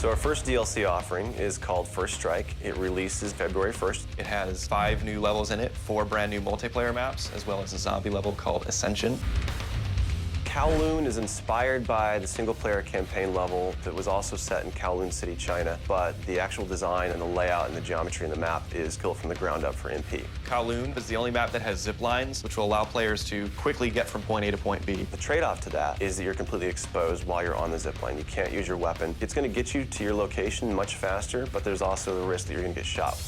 So our first DLC offering is called First Strike. It releases February 1st. It has 5 new levels in it, 4 brand new multiplayer maps, as well as a zombie level called Ascension. Kowloon is inspired by the single-player campaign level that was also set in Kowloon City, China, but the actual design and the layout and the geometry in the map is built from the ground up for MP. Kowloon is the only map that has zip lines, which will allow players to quickly get from point A to point B. The trade-off to that is that you're completely exposed while you're on the zip line. You can't use your weapon. It's going to get you to your location much faster, but there's also the risk that you're going to get shot.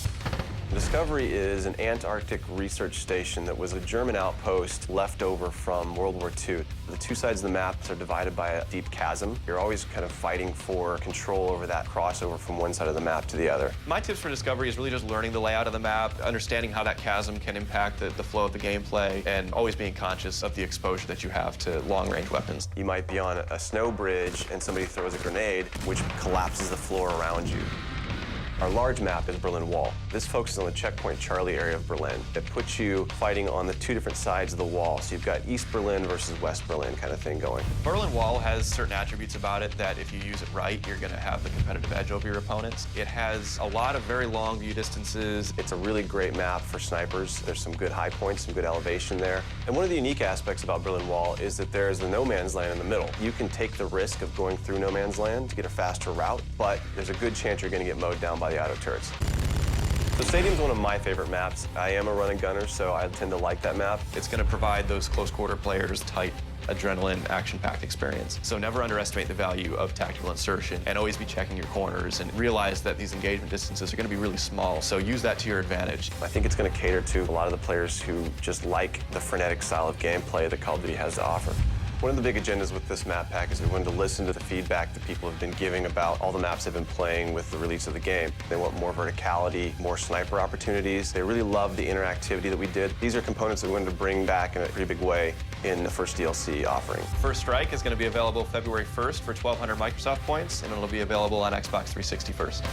Discovery is an Antarctic research station that was a German outpost left over from World War II. The two sides of the map are divided by a deep chasm. You're always kind of fighting for control over that crossover from one side of the map to the other. My tips for Discovery is really just learning the layout of the map, understanding how that chasm can impact the flow of the gameplay, and always being conscious of the exposure that you have to long-range weapons. You might be on a snow bridge and somebody throws a grenade, which collapses the floor around you. Our large map is Berlin Wall. This focuses on the Checkpoint Charlie area of Berlin. It puts you fighting on the two different sides of the wall. So you've got East Berlin versus West Berlin kind of thing going. Berlin Wall has certain attributes about it that if you use it right, you're going to have the competitive edge over your opponents. It has a lot of very long view distances. It's a really great map for snipers. There's some good high points, some good elevation there. And one of the unique aspects about Berlin Wall is that there's the no man's land in the middle. You can take the risk of going through no man's land to get a faster route, but there's a good chance you're going to get mowed down by the auto turrets. So Stadium's one of my favorite maps. I am a run and gunner, so I tend to like that map. It's going to provide those close quarter players tight adrenaline, action-packed experience. So never underestimate the value of tactical insertion and always be checking your corners and realize that these engagement distances are going to be really small, so use that to your advantage. I think it's going to cater to a lot of the players who just like the frenetic style of gameplay that Call of Duty has to offer. One of the big agendas with this map pack is we wanted to listen to the feedback that people have been giving about all the maps they've been playing with the release of the game. They want more verticality, more sniper opportunities. They really love the interactivity that we did. These are components that we wanted to bring back in a pretty big way in the first DLC offering. First Strike is going to be available February 1st for 1,200 Microsoft points, and it'll be available on Xbox 360 first.